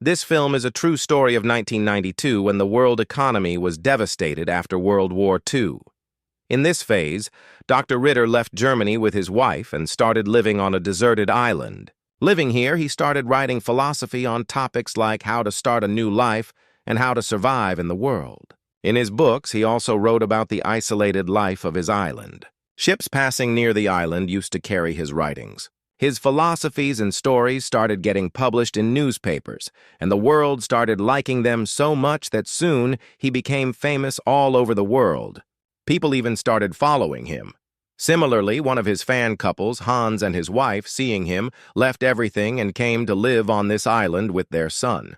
This film is a true story of 1992 when the world economy was devastated after World War II. In this phase, Dr. Ritter left Germany with his wife and started living on a deserted island. Living here, he started writing philosophy on topics like how to start a new life and how to survive in the world. In his books, he also wrote about the isolated life of his island. Ships passing near the island used to carry his writings. His philosophies and stories started getting published in newspapers, and the world started liking them so much that soon he became famous all over the world. People even started following him. Similarly, one of his fan couples, Hans and his wife, seeing him, left everything and came to live on this island with their son.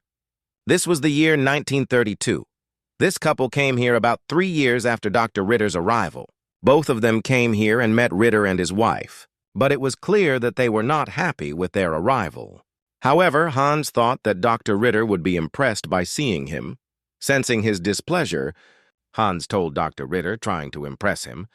This was the year 1932. This couple came here about 3 years after Dr. Ritter's arrival. Both of them came here and met Ritter and his wife, but it was clear that they were not happy with their arrival. However, Hans thought that Dr. Ritter would be impressed by seeing him. Sensing his displeasure, Hans told Dr. Ritter, trying to impress him,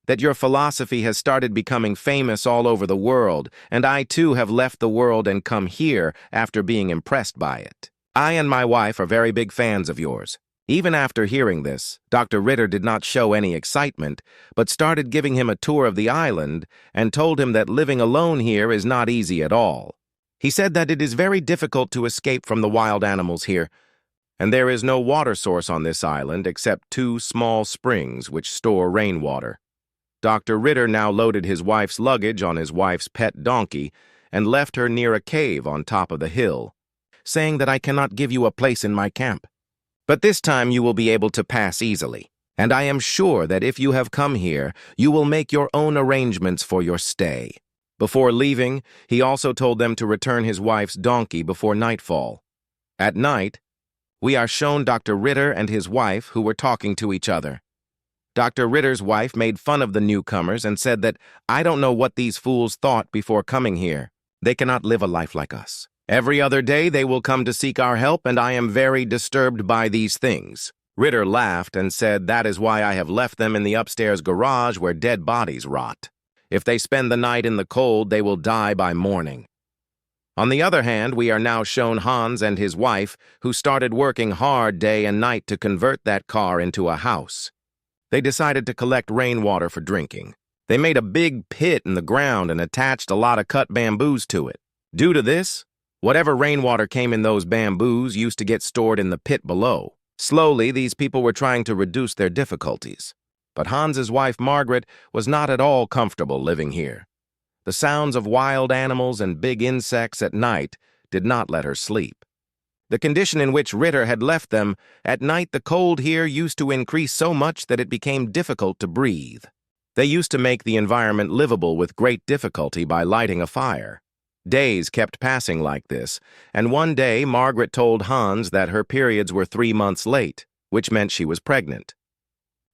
that your philosophy has started becoming famous all over the world, and I too have left the world and come here after being impressed by it. I and my wife are very big fans of yours. Even after hearing this, Dr. Ritter did not show any excitement, but started giving him a tour of the island and told him that living alone here is not easy at all. He said that it is very difficult to escape from the wild animals here, and there is no water source on this island except 2 small springs which store rainwater. Dr. Ritter now loaded his wife's luggage on his wife's pet donkey and left her near a cave on top of the hill, saying that I cannot give you a place in my camp. But this time you will be able to pass easily, and I am sure that if you have come here, you will make your own arrangements for your stay. Before leaving, he also told them to return his wife's donkey before nightfall. At night, we are shown Dr. Ritter and his wife who were talking to each other. Dr. Ritter's wife made fun of the newcomers and said that, I don't know what these fools thought before coming here. They cannot live a life like us. Every other day they will come to seek our help, and I am very disturbed by these things. Ritter laughed and said that is why I have left them in the upstairs garage where dead bodies rot. If they spend the night in the cold, they will die by morning. On the other hand, we are now shown Hans and his wife, who started working hard day and night to convert that car into a house. They decided to collect rainwater for drinking. They made a big pit in the ground and attached a lot of cut bamboos to it. Due to this, whatever rainwater came in those bamboos used to get stored in the pit below. Slowly, these people were trying to reduce their difficulties. But Hans's wife, Margaret, was not at all comfortable living here. The sounds of wild animals and big insects at night did not let her sleep. The condition in which Ritter had left them, at night the cold here used to increase so much that it became difficult to breathe. They used to make the environment livable with great difficulty by lighting a fire. Days kept passing like this, and one day Margaret told Hans that her periods were 3 months late, which meant she was pregnant.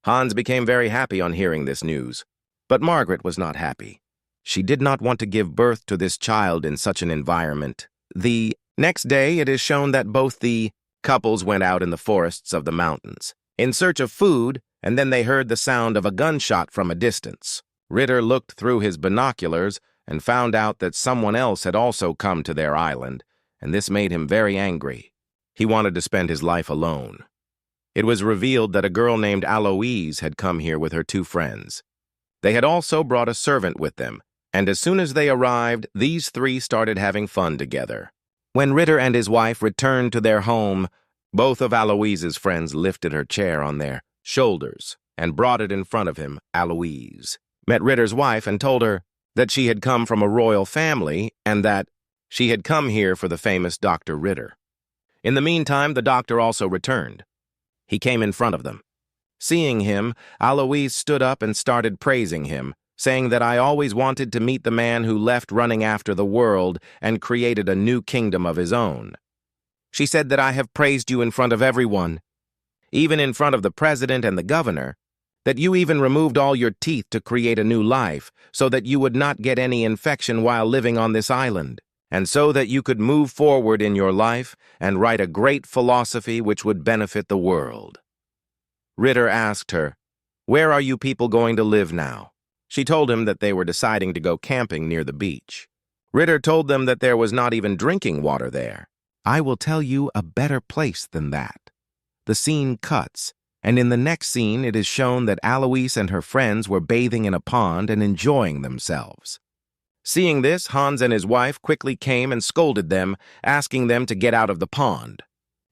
Hans became very happy on hearing this news, but Margaret was not happy. She did not want to give birth to this child in such an environment. The next day, it is shown that both the couples went out in the forests of the mountains in search of food, and then they heard the sound of a gunshot from a distance. Ritter looked through his binoculars and found out that someone else had also come to their island, and this made him very angry. He wanted to spend his life alone. It was revealed that a girl named Eloise had come here with her 2 friends. They had also brought a servant with them, and as soon as they arrived, these 3 started having fun together. When Ritter and his wife returned to their home, both of Eloise's friends lifted her chair on their shoulders and brought it in front of him. Eloise met Ritter's wife and told her that she had come from a royal family and that she had come here for the famous Dr. Ritter. In the meantime, the doctor also returned. He came in front of them. Seeing him, Eloise stood up and started praising him, saying that I always wanted to meet the man who left running after the world and created a new kingdom of his own. She said that I have praised you in front of everyone, even in front of the president and the governor, that you even removed all your teeth to create a new life so that you would not get any infection while living on this island, and so that you could move forward in your life and write a great philosophy which would benefit the world. Ritter asked her, "Where are you people going to live now?" She told him that they were deciding to go camping near the beach. Ritter told them that there was not even drinking water there. I will tell you a better place than that. The scene cuts, and in the next scene it is shown that Eloise and her friends were bathing in a pond and enjoying themselves. Seeing this, Hans and his wife quickly came and scolded them, asking them to get out of the pond.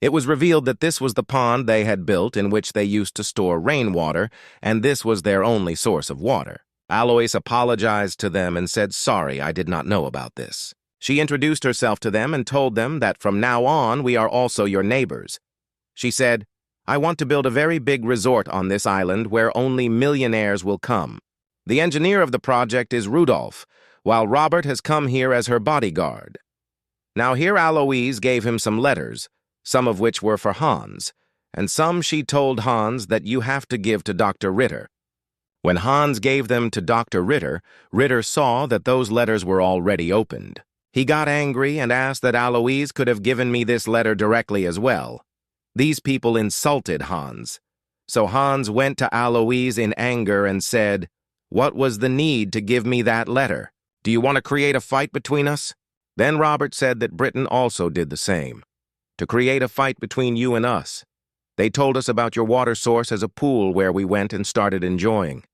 It was revealed that this was the pond they had built in which they used to store rainwater, and this was their only source of water. Eloise apologized to them and said, "Sorry, I did not know about this." She introduced herself to them and told them that from now on we are also your neighbors. She said, "I want to build a very big resort on this island where only millionaires will come. The engineer of the project is Rudolph, while Robert has come here as her bodyguard." Now here Eloise gave him some letters, some of which were for Hans, and some she told Hans that you have to give to Dr. Ritter. When Hans gave them to Dr. Ritter, Ritter saw that those letters were already opened. He got angry and asked that Eloise could have given me this letter directly as well. These people insulted Hans. So Hans went to Eloise in anger and said, "What was the need to give me that letter? Do you want to create a fight between us?" Then Robert said that Britain also did the same. "To create a fight between you and us. They told us about your water source as a pool where we went and started enjoying."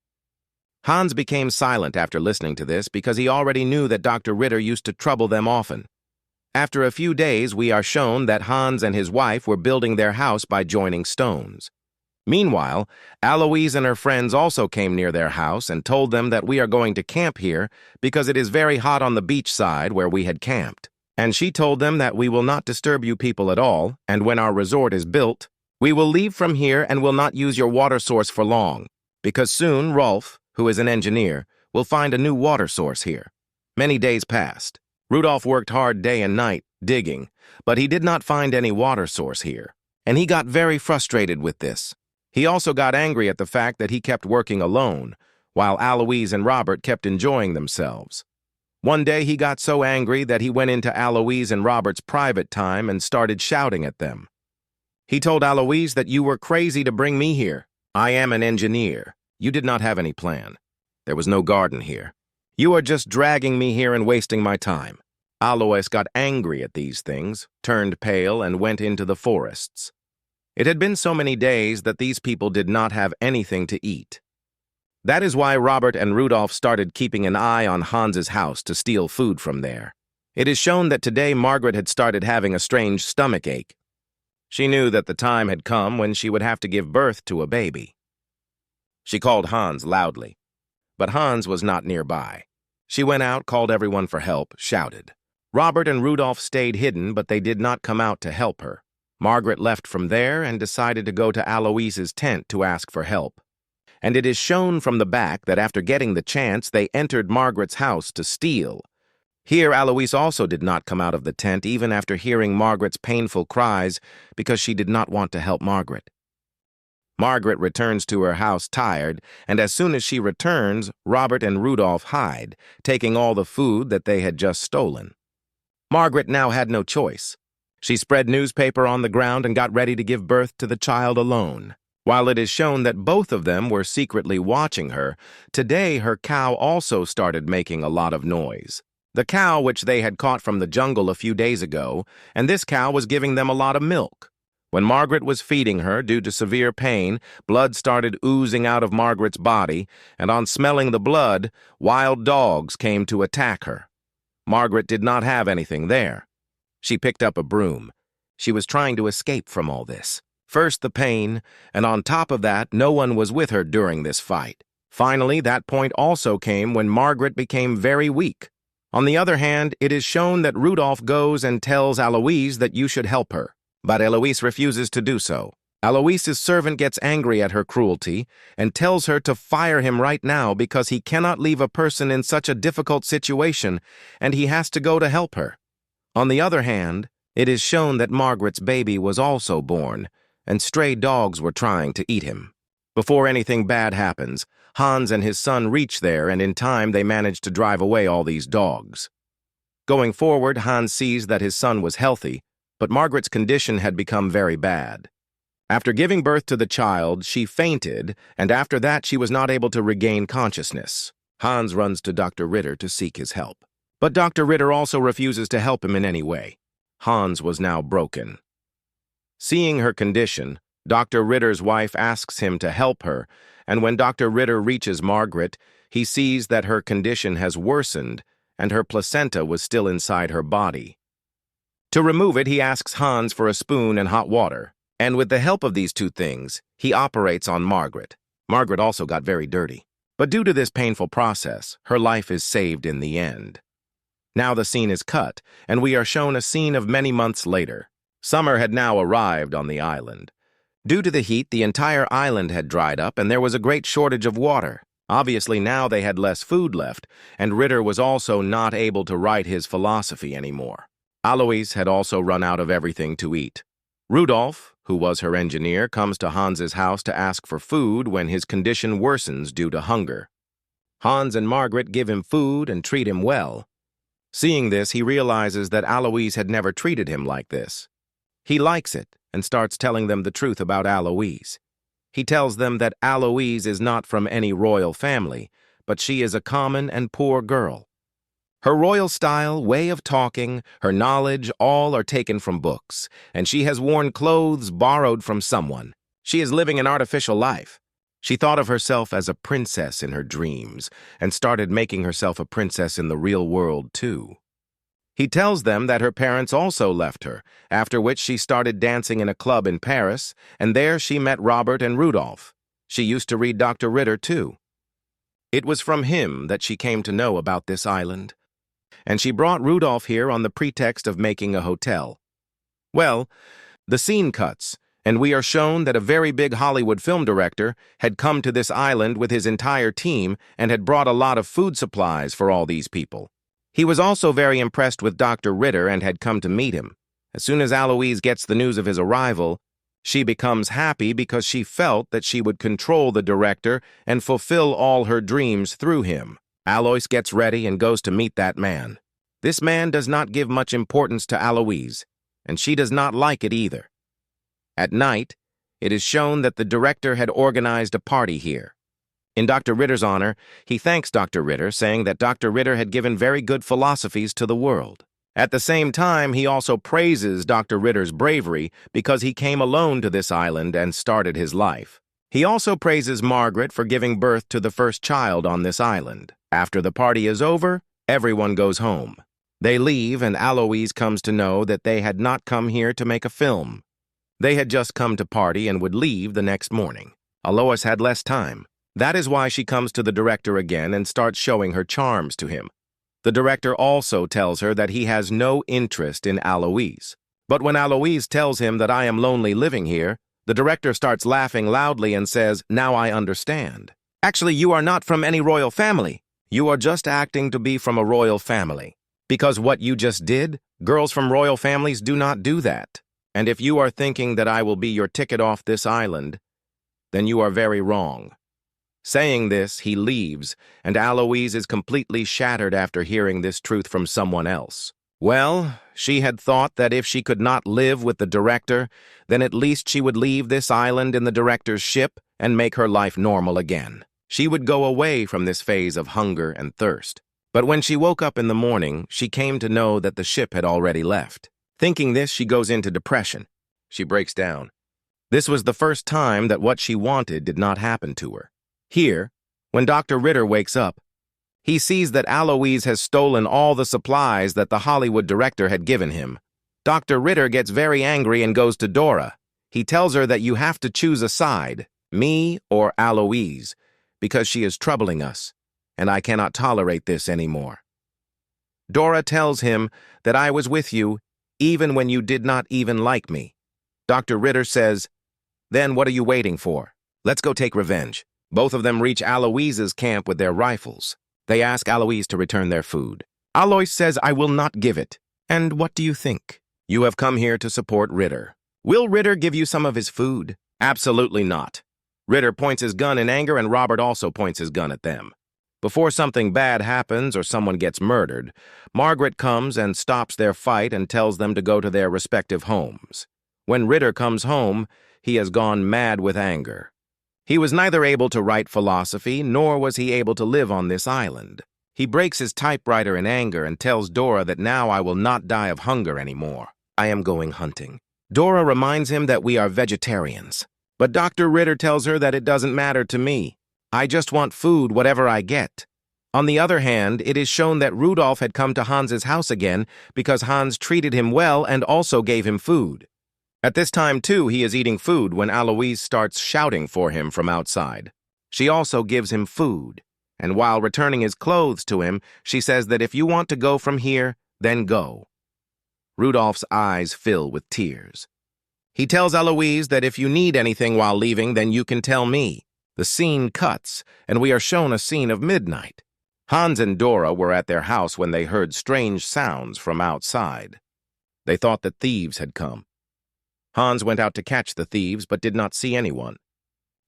Hans became silent after listening to this because he already knew that Dr. Ritter used to trouble them often. After a few days, we are shown that Hans and his wife were building their house by joining stones. Meanwhile, Eloise and her friends also came near their house and told them that we are going to camp here because it is very hot on the beach side where we had camped. And she told them that we will not disturb you people at all, and when our resort is built, we will leave from here and will not use your water source for long, because soon Rolf, who is an engineer, will find a new water source here. Many days passed. Rudolph worked hard day and night, digging, but he did not find any water source here, and he got very frustrated with this. He also got angry at the fact that he kept working alone, while Eloise and Robert kept enjoying themselves. One day he got so angry that he went into Eloise and Robert's private time and started shouting at them. He told Eloise that you were crazy to bring me here. I am an engineer. You did not have any plan. There was no garden here. You are just dragging me here and wasting my time. Eloise got angry at these things, turned pale, and went into the forests. It had been so many days that these people did not have anything to eat. That is why Robert and Rudolph started keeping an eye on Hans's house to steal food from there. It is shown that today Margaret had started having a strange stomach ache. She knew that the time had come when she would have to give birth to a baby. She called Hans loudly, but Hans was not nearby. She went out, called everyone for help, shouted. Robert and Rudolph stayed hidden, but they did not come out to help her. Margaret left from there and decided to go to Eloise's tent to ask for help. And it is shown from the back that after getting the chance, they entered Margaret's house to steal. Here, Eloise also did not come out of the tent even after hearing Margaret's painful cries because she did not want to help Margaret. Margaret returns to her house tired, and as soon as she returns, Robert and Rudolph hide, taking all the food that they had just stolen. Margaret now had no choice. She spread newspaper on the ground and got ready to give birth to the child alone. While it is shown that both of them were secretly watching her, today her cow also started making a lot of noise. The cow which they had caught from the jungle a few days ago, and this cow was giving them a lot of milk. When Margaret was feeding her due to severe pain, blood started oozing out of Margaret's body, and on smelling the blood, wild dogs came to attack her. Margaret did not have anything there. She picked up a broom. She was trying to escape from all this. First the pain, and on top of that, no one was with her during this fight. Finally, that point also came when Margaret became very weak. On the other hand, it is shown that Rudolph goes and tells Eloise that you should help her. But Eloise refuses to do so. Eloise's servant gets angry at her cruelty and tells her to fire him right now because he cannot leave a person in such a difficult situation and he has to go to help her. On the other hand, it is shown that Margaret's baby was also born and stray dogs were trying to eat him. Before anything bad happens, Hans and his son reach there and in time they manage to drive away all these dogs. Going forward, Hans sees that his son was healthy, but Margaret's condition had become very bad. After giving birth to the child, she fainted, and after that she was not able to regain consciousness. Hans runs to Dr. Ritter to seek his help. But Dr. Ritter also refuses to help him in any way. Hans was now broken. Seeing her condition, Dr. Ritter's wife asks him to help her, and when Dr. Ritter reaches Margaret, he sees that her condition has worsened and her placenta was still inside her body. To remove it, he asks Hans for a spoon and hot water, and with the help of these two things, he operates on Margaret. Margaret also got very dirty. But due to this painful process, her life is saved in the end. Now the scene is cut, and we are shown a scene of many months later. Summer had now arrived on the island. Due to the heat, the entire island had dried up, and there was a great shortage of water. Obviously, now they had less food left, and Ritter was also not able to write his philosophy anymore. Eloise had also run out of everything to eat. Rudolph, who was her engineer, comes to Hans's house to ask for food when his condition worsens due to hunger. Hans and Margaret give him food and treat him well. Seeing this, he realizes that Eloise had never treated him like this. He likes it and starts telling them the truth about Eloise. He tells them that Eloise is not from any royal family, but she is a common and poor girl. Her royal style, way of talking, her knowledge, all are taken from books, and she has worn clothes borrowed from someone. She is living an artificial life. She thought of herself as a princess in her dreams, and started making herself a princess in the real world, too. He tells them that her parents also left her, after which she started dancing in a club in Paris, and there she met Robert and Rudolph. She used to read Dr. Ritter, too. It was from him that she came to know about this island, and she brought Rudolph here on the pretext of making a hotel. Well, the scene cuts, and we are shown that a very big Hollywood film director had come to this island with his entire team and had brought a lot of food supplies for all these people. He was also very impressed with Dr. Ritter and had come to meet him. As soon as Eloise gets the news of his arrival, she becomes happy because she felt that she would control the director and fulfill all her dreams through him. Eloise gets ready and goes to meet that man. This man does not give much importance to Eloise, and she does not like it either. At night, it is shown that the director had organized a party here. In Dr. Ritter's honor, he thanks Dr. Ritter, saying that Dr. Ritter had given very good philosophies to the world. At the same time, he also praises Dr. Ritter's bravery because he came alone to this island and started his life. He also praises Margaret for giving birth to the first child on this island. After the party is over, everyone goes home. They leave, and Eloise comes to know that they had not come here to make a film. They had just come to party and would leave the next morning. Eloise had less time. That is why she comes to the director again and starts showing her charms to him. The director also tells her that he has no interest in Eloise. But when Eloise tells him that I am lonely living here, the director starts laughing loudly and says, "Now I understand. Actually, you are not from any royal family. You are just acting to be from a royal family. Because what you just did, girls from royal families do not do that. And if you are thinking that I will be your ticket off this island, then you are very wrong." Saying this, he leaves, and Eloise is completely shattered after hearing this truth from someone else. Well, she had thought that if she could not live with the director, then at least she would leave this island in the director's ship and make her life normal again. She would go away from this phase of hunger and thirst. But when she woke up in the morning, she came to know that the ship had already left. Thinking this, she goes into depression. She breaks down. This was the first time that what she wanted did not happen to her. Here, when Dr. Ritter wakes up, he sees that Eloise has stolen all the supplies that the Hollywood director had given him. Dr. Ritter gets very angry and goes to Dore. He tells her that you have to choose a side, me or Eloise, because she is troubling us, and I cannot tolerate this anymore. Dore tells him that I was with you even when you did not even like me. Dr. Ritter says, "Then what are you waiting for? Let's go take revenge." Both of them reach Eloise's camp with their rifles. They ask Eloise to return their food. Eloise says, "I will not give it." And what do you think? You have come here to support Ritter. Will Ritter give you some of his food? Absolutely not. Ritter points his gun in anger, and Robert also points his gun at them. Before something bad happens or someone gets murdered, Margaret comes and stops their fight and tells them to go to their respective homes. When Ritter comes home, he has gone mad with anger. He was neither able to write philosophy, nor was he able to live on this island. He breaks his typewriter in anger and tells Dore that now I will not die of hunger anymore. I am going hunting. Dore reminds him that we are vegetarians. But Dr. Ritter tells her that it doesn't matter to me. I just want food, whatever I get. On the other hand, it is shown that Rudolph had come to Hans's house again because Hans treated him well and also gave him food. At this time, too, he is eating food when Eloise starts shouting for him from outside. She also gives him food, and while returning his clothes to him, she says that if you want to go from here, then go. Rudolph's eyes fill with tears. He tells Eloise that if you need anything while leaving, then you can tell me. The scene cuts, and we are shown a scene of midnight. Hans and Dore were at their house when they heard strange sounds from outside. They thought that thieves had come. Hans went out to catch the thieves, but did not see anyone.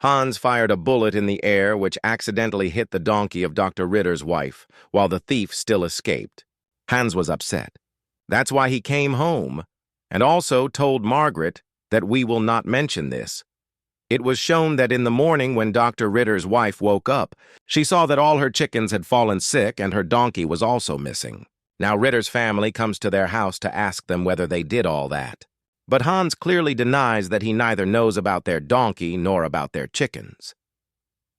Hans fired a bullet in the air which accidentally hit the donkey of Dr. Ritter's wife, while the thief still escaped. Hans was upset. That's why he came home, and also told Margaret that we will not mention this. It was shown that in the morning when Dr. Ritter's wife woke up, she saw that all her chickens had fallen sick and her donkey was also missing. Now Ritter's family comes to their house to ask them whether they did all that. But Hans clearly denies that he neither knows about their donkey nor about their chickens.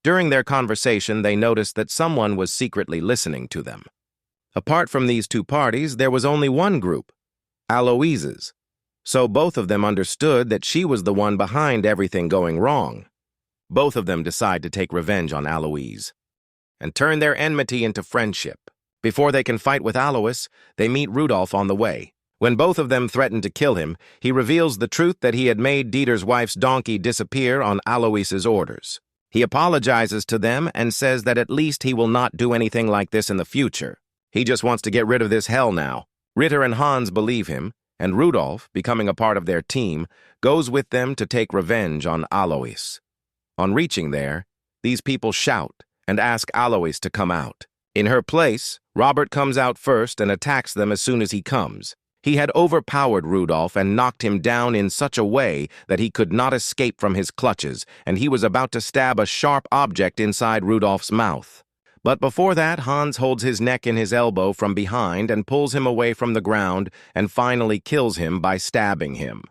During their conversation, they noticed that someone was secretly listening to them. Apart from these two parties, there was only one group, Eloise's. So both of them understood that she was the one behind everything going wrong. Both of them decide to take revenge on Eloise and turn their enmity into friendship. Before they can fight with Eloise, they meet Rudolph on the way. When both of them threaten to kill him, he reveals the truth that he had made Dieter's wife's donkey disappear on Eloise's orders. He apologizes to them and says that at least he will not do anything like this in the future. He just wants to get rid of this hell now. Ritter and Hans believe him, and Rudolph, becoming a part of their team, goes with them to take revenge on Eloise. On reaching there, these people shout and ask Eloise to come out. In her place, Robert comes out first and attacks them as soon as he comes. He had overpowered Rudolph and knocked him down in such a way that he could not escape from his clutches, and he was about to stab a sharp object inside Rudolph's mouth. But before that, Hans holds his neck in his elbow from behind and pulls him away from the ground and finally kills him by stabbing him.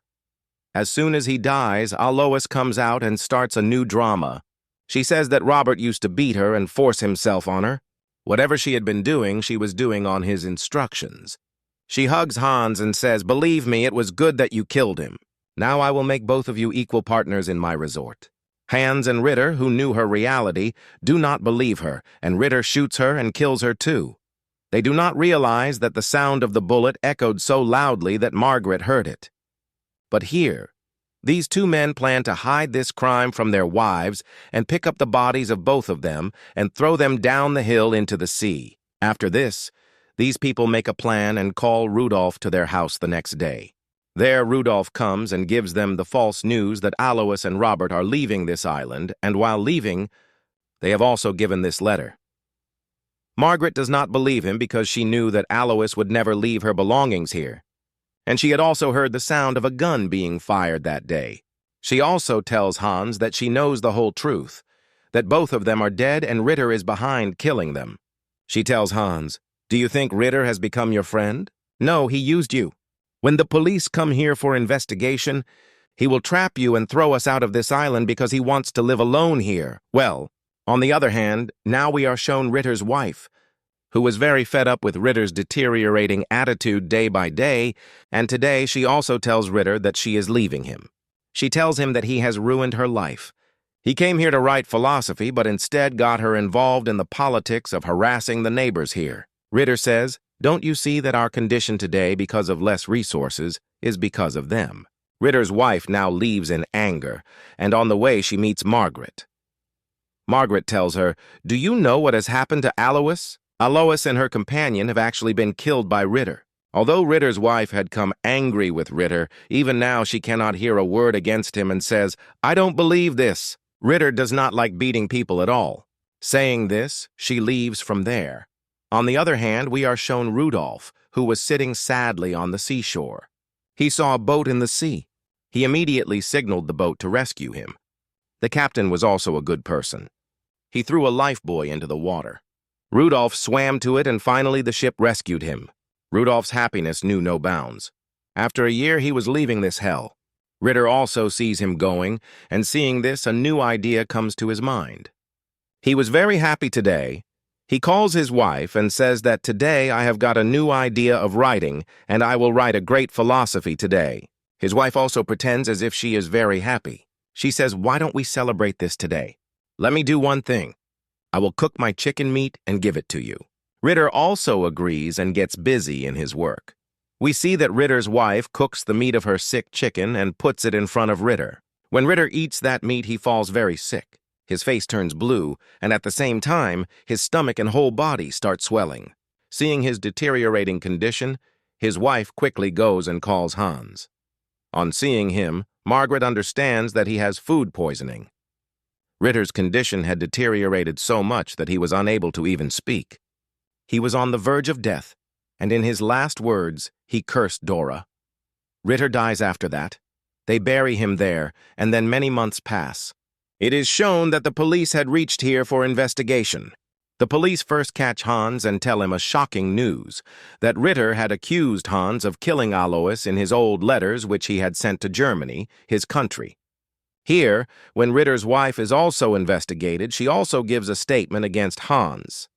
As soon as he dies, Eloise comes out and starts a new drama. She says that Robert used to beat her and force himself on her. Whatever she had been doing, she was doing on his instructions. She hugs Hans and says, "Believe me, it was good that you killed him. Now I will make both of you equal partners in my resort." Hans and Ritter, who knew her reality, do not believe her, and Ritter shoots her and kills her too. They do not realize that the sound of the bullet echoed so loudly that Margaret heard it. But here, these two men plan to hide this crime from their wives and pick up the bodies of both of them and throw them down the hill into the sea. After this, these people make a plan and call Rudolph to their house the next day. There, Rudolph comes and gives them the false news that Eloise and Robert are leaving this island, and while leaving, they have also given this letter. Margaret does not believe him because she knew that Eloise would never leave her belongings here, and she had also heard the sound of a gun being fired that day. She also tells Hans that she knows the whole truth, that both of them are dead and Ritter is behind killing them. She tells Hans, "Do you think Ritter has become your friend? No, he used you. When the police come here for investigation, he will trap you and throw us out of this island because he wants to live alone here." Well, on the other hand, now we are shown Ritter's wife, who was very fed up with Ritter's deteriorating attitude day by day, and today she also tells Ritter that she is leaving him. She tells him that he has ruined her life. He came here to write philosophy, but instead got her involved in the politics of harassing the neighbors here. Ritter says, "Don't you see that our condition today, because of less resources, is because of them?" Ritter's wife now leaves in anger, and on the way she meets Margaret. Margaret tells her, "Do you know what has happened to Eloise? Eloise and her companion have actually been killed by Ritter." Although Ritter's wife had come angry with Ritter, even now she cannot hear a word against him and says, "I don't believe this." Ritter does not like beating people at all. Saying this, she leaves from there. On the other hand, we are shown Rudolph, who was sitting sadly on the seashore. He saw a boat in the sea. He immediately signaled the boat to rescue him. The captain was also a good person. He threw a lifebuoy into the water. Rudolph swam to it and finally the ship rescued him. Rudolph's happiness knew no bounds. After a year, he was leaving this hell. Ritter also sees him going, and seeing this, a new idea comes to his mind. He was very happy today. He calls his wife and says that today I have got a new idea of writing, and I will write a great philosophy today. His wife also pretends as if she is very happy. She says, "Why don't we celebrate this today? Let me do one thing. I will cook my chicken meat and give it to you." Ritter also agrees and gets busy in his work. We see that Ritter's wife cooks the meat of her sick chicken and puts it in front of Ritter. When Ritter eats that meat, he falls very sick. His face turns blue, and at the same time, his stomach and whole body start swelling. Seeing his deteriorating condition, his wife quickly goes and calls Hans. On seeing him, Margaret understands that he has food poisoning. Ritter's condition had deteriorated so much that he was unable to even speak. He was on the verge of death, and in his last words, he cursed Dore. Ritter dies after that. They bury him there, and then many months pass. It is shown that the police had reached here for investigation. The police first catch Hans and tell him a shocking news, that Ritter had accused Hans of killing Eloise in his old letters which he had sent to Germany, his country. Here, when Ritter's wife is also investigated, she also gives a statement against Hans.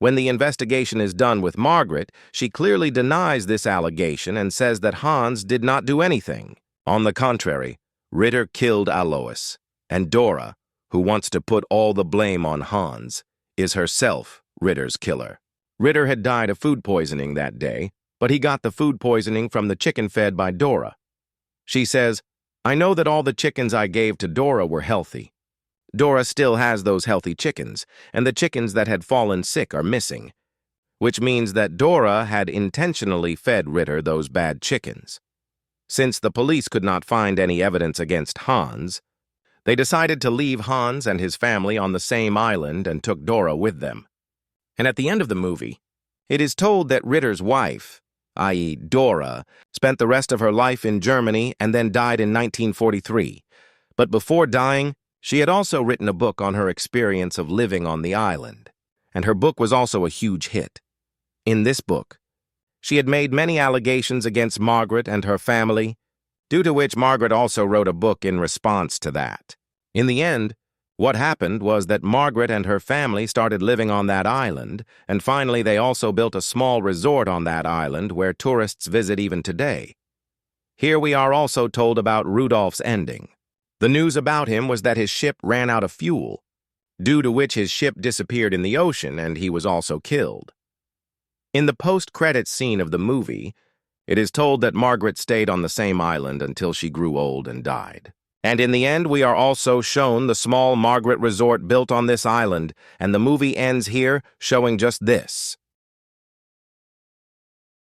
When the investigation is done with Margaret, she clearly denies this allegation and says that Hans did not do anything. On the contrary, Ritter killed Eloise, and Dore, who wants to put all the blame on Hans, is herself Ritter's killer. Ritter had died of food poisoning that day, but he got the food poisoning from the chicken fed by Dore. She says, "I know that all the chickens I gave to Dore were healthy. Dore still has those healthy chickens, and the chickens that had fallen sick are missing, which means that Dore had intentionally fed Ritter those bad chickens." Since the police could not find any evidence against Hans, they decided to leave Hans and his family on the same island and took Dore with them. And at the end of the movie, it is told that Ritter's wife, i.e. Dore, spent the rest of her life in Germany and then died in 1943. But before dying, she had also written a book on her experience of living on the island, and her book was also a huge hit. In this book, she had made many allegations against Margaret and her family, due to which Margaret also wrote a book in response to that. In the end, what happened was that Margaret and her family started living on that island, and finally they also built a small resort on that island where tourists visit even today. Here we are also told about Rudolph's ending. The news about him was that his ship ran out of fuel, due to which his ship disappeared in the ocean and he was also killed. In the post-credits scene of the movie, it is told that Margaret stayed on the same island until she grew old and died. And in the end, we are also shown the small Margaret resort built on this island, and the movie ends here showing just this.